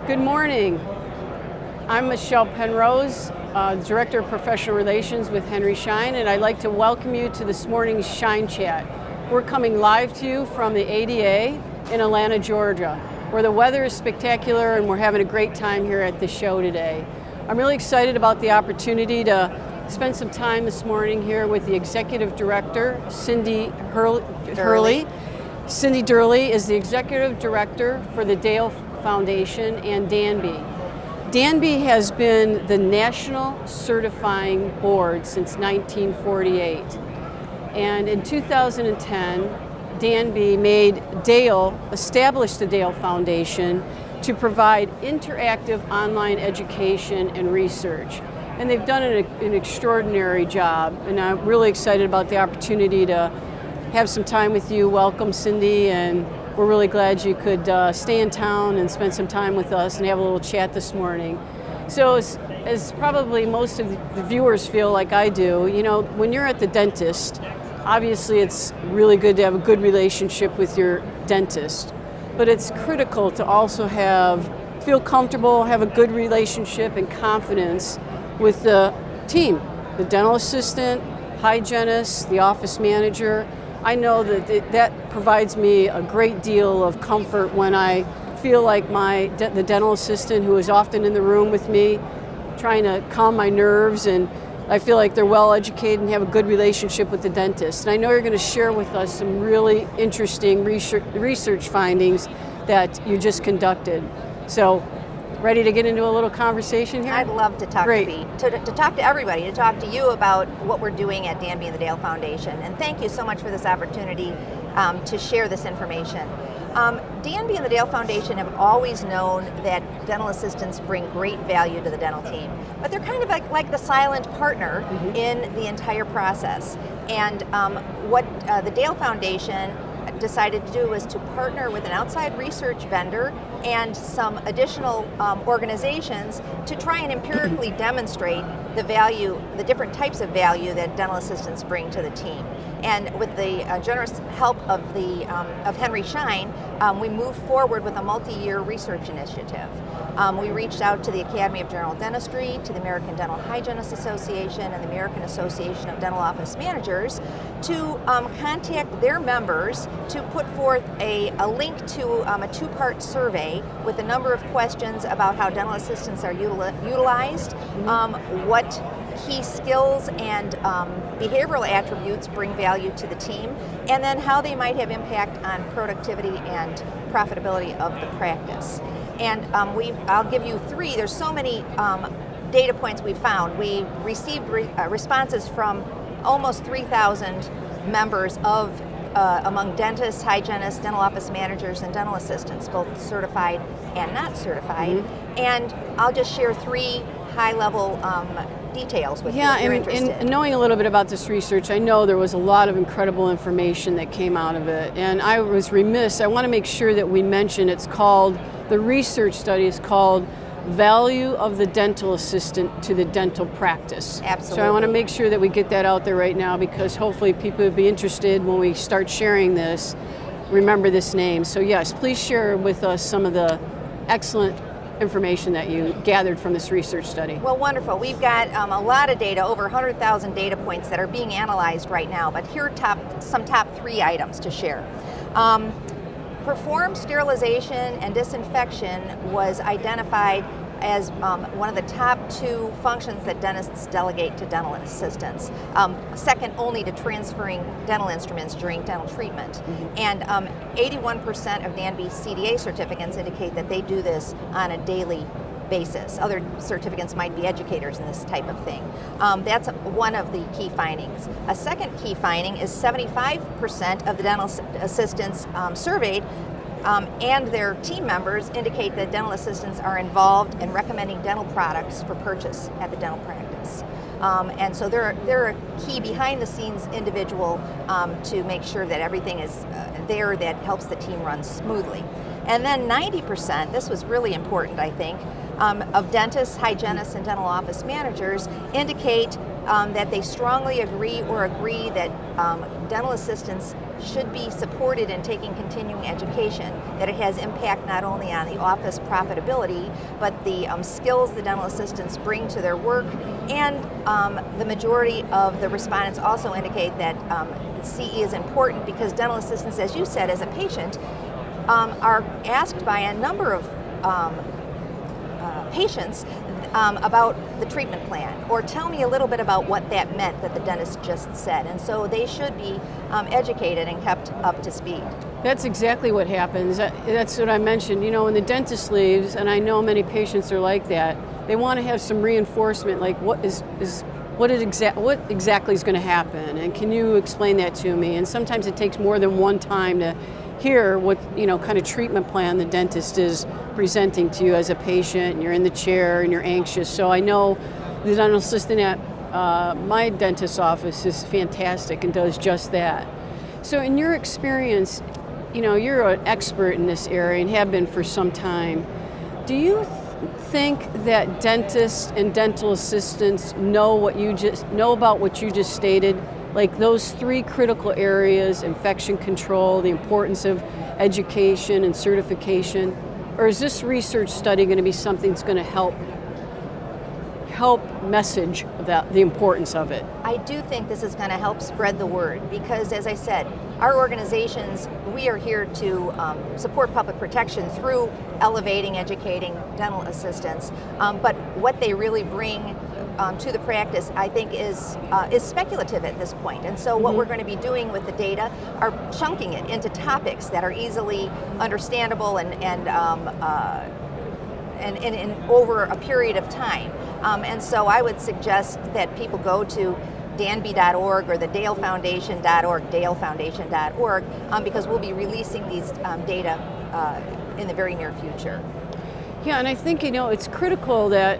Good morning. I'm Michele Penrose, Director of Professional Relations with Schein, and I'd like to welcome you to this morning's Schein Chat. We're coming live to you from the ADA in Atlanta, Georgia, where the weather is spectacular and we're having a great time here at the show today. I'm really excited about the opportunity to spend some time this morning here with the Executive Director, Cindy Durley. Cindy Durley is the Executive Director for the Dale Foundation and Danby. Danby has been the national certifying board since 1948. And in 2010, Danby established the Dale Foundation to provide interactive online education and research. And they've done an extraordinary job, and I'm really excited about the opportunity to have some time with you. Welcome, Cindy, and we're really glad you could stay in town and spend some time with us and have a little chat this morning. So as probably most of the viewers feel like I do, you know, when you're at the dentist, obviously it's really good to have a good relationship with your dentist, but it's critical to also feel comfortable, have a good relationship and confidence with the team, the dental assistant, hygienist, the office manager. I know that provides me a great deal of comfort when I feel like the dental assistant, who is often in the room with me, trying to calm my nerves, and I feel like they're well educated and have a good relationship with the dentist. And I know you're going to share with us some really interesting research findings that you just conducted. So, ready to get into a little conversation here? I'd love to talk to talk to everybody, to talk to you about what we're doing at Danby and the Dale Foundation. And thank you so much for this opportunity to share this information. Danby and the Dale Foundation have always known that dental assistants bring great value to the dental team, but they're kind of like the silent partner in the entire process. And what the Dale Foundation decided to do was to partner with an outside research vendor and some additional organizations to try and empirically demonstrate the different types of value that dental assistants bring to the team. And with the generous help of Schein, we moved forward with a multi-year research initiative. We reached out to the Academy of General Dentistry, to the American Dental Hygienists Association, and the American Association of Dental Office Managers to contact their members to put forth a link to a two-part survey with a number of questions about how dental assistants are utilized, what key skills and behavioral attributes bring value to the team, and then how they might have impact on productivity and profitability of the practice. And I'll give you three. There's so many data points we found. We received responses from almost 3,000 members among dentists, hygienists, dental office managers, and dental assistants, both certified and not certified. And I'll just share three high-level details with you if you're interested. And knowing a little bit about this research, I know there was a lot of incredible information that came out of it. And I was remiss, I want to make sure that we mention the research study is called Value of the Dental Assistant to the Dental Practice. Absolutely. So I want to make sure that we get that out there right now, because hopefully people will be interested when we start sharing this, remember this name. So yes, please share with us some of the excellent information that you gathered from this research study. Well, wonderful. We've got a lot of data, over 100,000 data points that are being analyzed right now, but here are some top three items to share. Performed sterilization and disinfection was identified as one of the top two functions that dentists delegate to dental assistants, second only to transferring dental instruments during dental treatment. And 81% of Danby's CDA certificates indicate that they do this on a daily basis. Other certificates might be educators in this type of thing. That's one of the key findings. A second key finding is 75% of the dental assistants surveyed and their team members indicate that dental assistants are involved in recommending dental products for purchase at the dental practice. And so they're a key behind-the-scenes individual to make sure that everything is there that helps the team run smoothly. And then 90%, this was really important, I think, of dentists, hygienists, and dental office managers indicate that they strongly agree that dental assistants should be supported in taking continuing education, that it has impact not only on the office profitability, but the skills the dental assistants bring to their work, and the majority of the respondents also indicate that CE is important because dental assistants, as you said, as a patient, are asked by a number of patients about the treatment plan, or tell me a little bit about what that meant that the dentist just said. And so they should be educated and kept up to speed. That's exactly what happens. That's what I mentioned. You know, when the dentist leaves, and I know many patients are like that, they want to have some reinforcement, like what exactly is going to happen, and can you explain that to me? And sometimes it takes more than one time to hear what kind of treatment plan the dentist is presenting to you as a patient, and you're in the chair and you're anxious. So I know the dental assistant at my dentist's office is fantastic and does just that. So in your experience, you're an expert in this area and have been for some time. Do you think that dentists and dental assistants know about what you just stated? Like those three critical areas: infection control, the importance of education and certification? Or is this research study going to be something that's going to help message the importance of it? I do think this is going to help spread the word because, as I said, our organizations, we are here to support public protection through elevating, educating dental assistants. But what they really bring to the practice, I think, is speculative at this point. And so what we're going to be doing with the data are chunking it into topics that are easily understandable and over a period of time. And so I would suggest that people go to danby.org or the dalefoundation.org, dalefoundation.org, because we'll be releasing these data in the very near future. Yeah, and I think, it's critical that,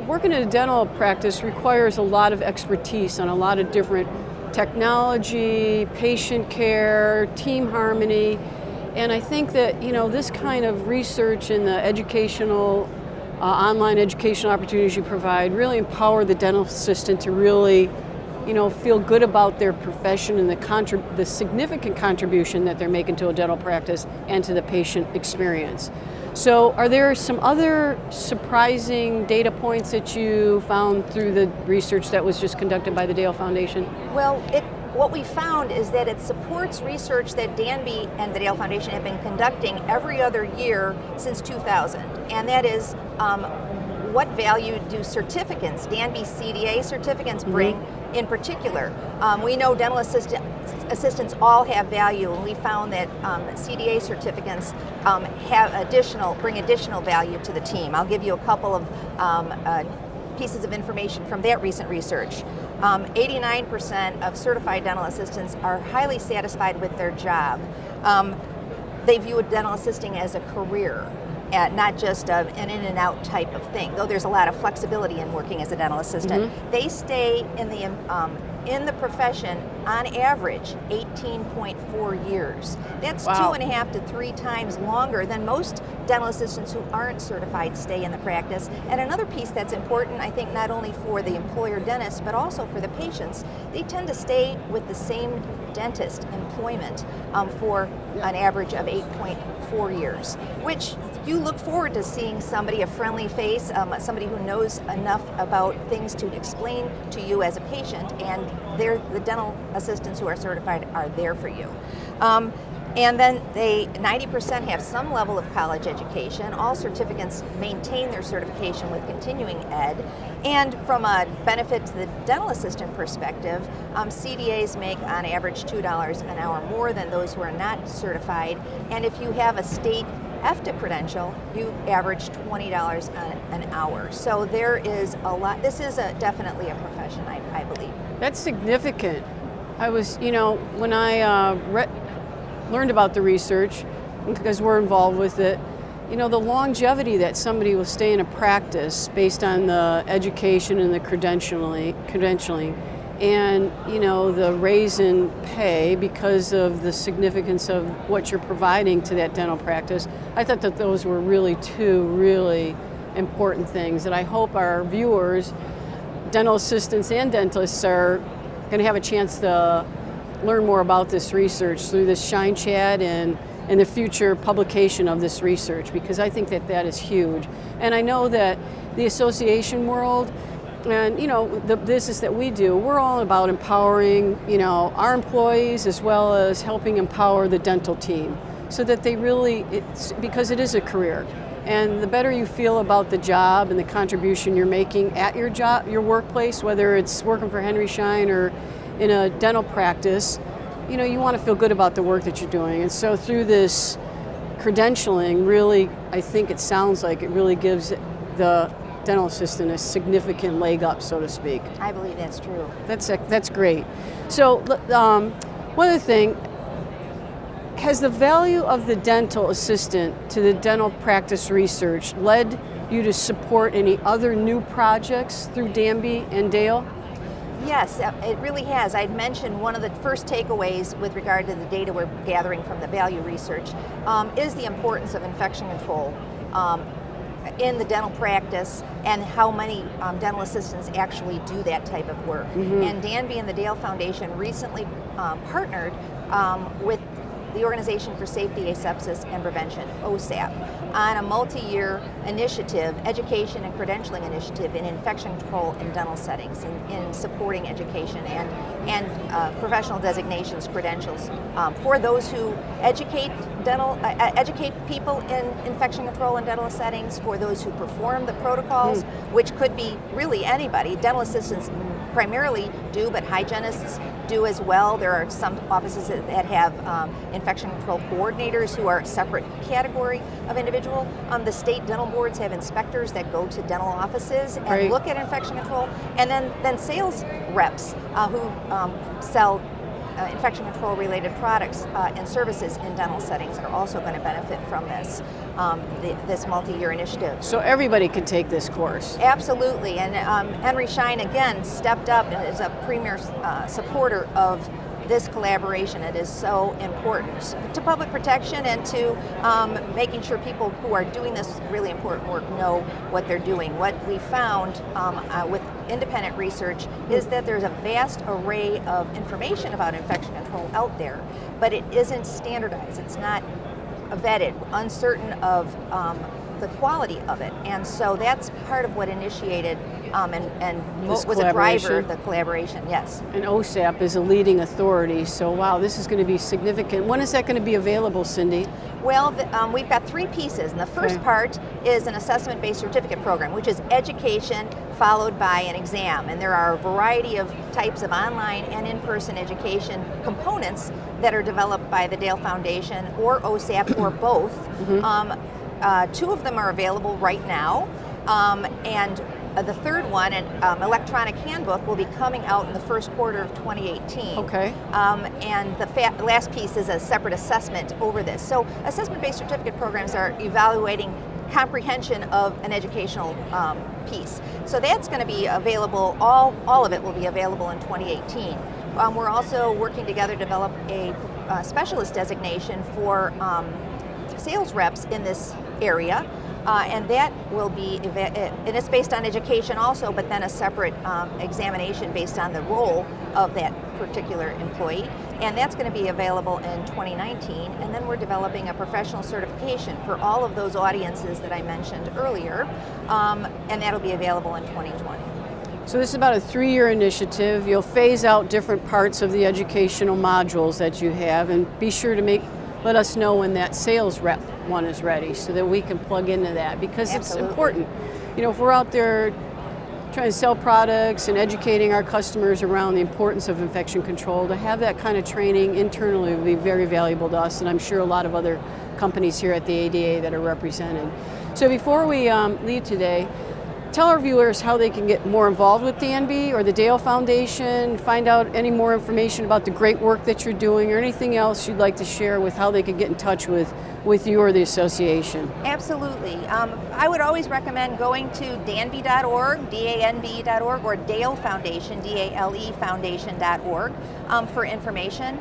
working in a dental practice requires a lot of expertise on a lot of different technology, patient care, team harmony. And I think that, this kind of research and the educational, online educational opportunities you provide really empower the dental assistant to really, feel good about their profession and the significant contribution that they're making to a dental practice and to the patient experience. So are there some other surprising data points that you found through the research that was just conducted by the Dale Foundation? Well, what we found is that it supports research that Danby and the Dale Foundation have been conducting every other year since 2000, and that is what value do certificates, Danby CDA certificates, bring in particular? We know dental assistants all have value, and we found that CDA certificates bring additional value to the team. I'll give you a couple of pieces of information from that recent research. 89% of certified dental assistants are highly satisfied with their job. They view dental assisting as a career, not just an in and out type of thing, though there's a lot of flexibility in working as a dental assistant. They stay in the profession on average 18.4 years. That's Wow. 2.5 to 3 times longer than most dental assistants who aren't certified stay in the practice. And another piece that's important, I think, not only for the employer dentist, but also for the patients, they tend to stay with the same dentist employment for an average of 8.4 years, which you look forward to seeing somebody, a friendly face, somebody who knows enough about things to explain to you as a patient, and the dental assistants who are certified are there for you. And then 90% have some level of college education. All certificates maintain their certification with continuing ed. And from a benefit to the dental assistant perspective, CDAs make on average $2 an hour more than those who are not certified. And if you have a state EFTA credential, you average $20 an hour. So there is a lot. This is definitely a profession, I believe. That's significant. I was, when I learned about the research, because we're involved with it, the longevity that somebody will stay in a practice based on the education and the credentialing, and the raise in pay because of the significance of what you're providing to that dental practice. I thought that those were really two really important things that I hope our viewers, dental assistants and dentists, are going to have a chance to learn more about this research through this Schein chat and the future publication of this research, because I think that that is huge. And I know that the association world and the business that we do, we're all about empowering our employees as well as helping empower the dental team so that they really, because it is a career. And the better you feel about the job and the contribution you're making at your job, your workplace, whether it's working for Henry Schein or in a dental practice, you want to feel good about the work that you're doing. And so through this credentialing, really, I think it sounds like it really gives the dental assistant a significant leg up, so to speak. I believe that's true. That's great. So one other thing, has the value of the dental assistant to the dental practice research led you to support any other new projects through Danby and Dale? Yes, it really has. I'd mentioned one of the first takeaways with regard to the data we're gathering from the value research is the importance of infection control in the dental practice and how many dental assistants actually do that type of work. Mm-hmm. And Danby and the Dale Foundation recently partnered with the Organization for Safety, Asepsis, and Prevention, OSAP, on a multi-year initiative, education and credentialing initiative in infection control in dental settings, in supporting education and professional designations, credentials for those who educate people in infection control in dental settings, for those who perform the protocols, which could be really anybody. Dental assistants primarily do, but hygienists do as well. There are some offices that have infection control coordinators who are a separate category of individual. The state dental boards have inspectors that go to dental offices and look at infection control, and then sales reps who sell infection control related products and services in dental settings are also going to benefit from this this multi-year initiative. So everybody can take this course. Absolutely, and Henry Schein again stepped up and is a premier supporter of this collaboration. It is so important to public protection and to making sure people who are doing this really important work know what they're doing. What we found with independent research is that there's a vast array of information about infection control out there, but it isn't standardized. It's not vetted, uncertain of the quality of it. And so that's part of what initiated and was a driver, the collaboration, yes. And OSAP is a leading authority, so wow, this is going to be significant. When is that going to be available, Cindy? Well, we've got three pieces, and the first part is an assessment-based certificate program, which is education followed by an exam. And there are a variety of types of online and in-person education components that are developed by the Dale Foundation or OSAP or both. Mm-hmm. Two of them are available right now, and the third one, an electronic handbook, will be coming out in the first quarter of 2018. Okay. And the last piece is a separate assessment over this. So assessment-based certificate programs are evaluating comprehension of an educational piece. So that's going to be available, all of it will be available in 2018. We're also working together to develop a specialist designation for sales reps in this area. And that will be, and it's based on education also, but then a separate examination based on the role of that particular employee. And that's going to be available in 2019. And then we're developing a professional certification for all of those audiences that I mentioned earlier. And that'll be available in 2020. So this is about a 3-year initiative. You'll phase out different parts of the educational modules that you have, and be sure to let us know when that sales rep one is ready so that we can plug into that, because It's important. If we're out there trying to sell products and educating our customers around the importance of infection control, to have that kind of training internally would be very valuable to us, and I'm sure a lot of other companies here at the ADA that are represented. So before we leave today, tell our viewers how they can get more involved with Danby or the Dale Foundation, find out any more information about the great work that you're doing, or anything else you'd like to share with how they can get in touch with you or the association. Absolutely. I would always recommend going to danby.org, DANB.org, or Dale Foundation, DALE Foundation.org for information.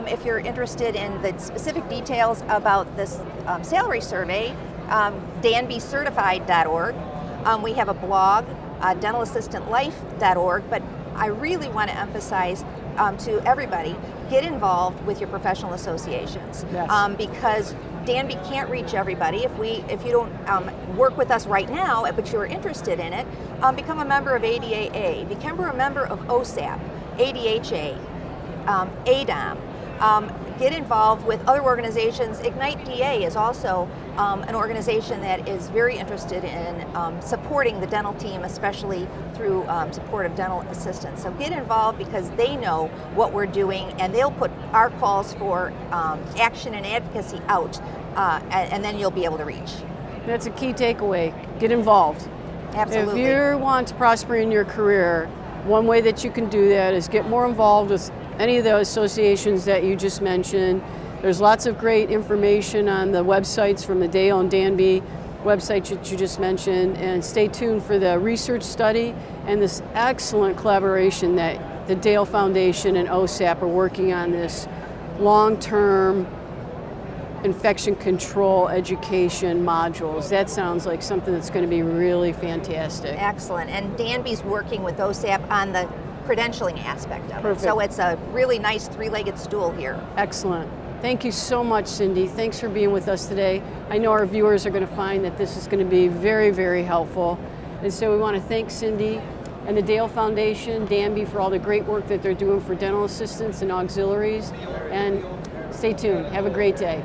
If you're interested in the specific details about this salary survey, danbycertified.org. We have a blog, dentalassistantlife.org, but I really want to emphasize to everybody, get involved with your professional associations. Yes. Because Danby can't reach everybody. If you don't work with us right now, but you're interested in it, become a member of ADAA, become a member of OSAP, ADHA, ADOM. Get involved with other organizations. Ignite DA is also an organization that is very interested in supporting the dental team, especially through support of dental assistants. So get involved because they know what we're doing, and they'll put our calls for action and advocacy out, and then you'll be able to reach. That's a key takeaway. Get involved. Absolutely. If you want to prosper in your career, one way that you can do that is get more involved with any of the associations that you just mentioned. There's lots of great information on the websites from the Dale and Danby websites that you just mentioned, and stay tuned for the research study and this excellent collaboration that the Dale Foundation and OSAP are working on, this long-term infection control education modules. That sounds like something that's going to be really fantastic. Excellent. And Danby's working with OSAP on the credentialing aspect of Perfect. it. So it's a really nice three-legged stool here. Excellent. Thank you so much, Cindy. Thanks for being with us today. I know our viewers are going to find that this is going to be very, very helpful. And so we want to thank Cindy and the Dale Foundation, Danby, for all the great work that they're doing for dental assistants and auxiliaries. And stay tuned. Have a great day.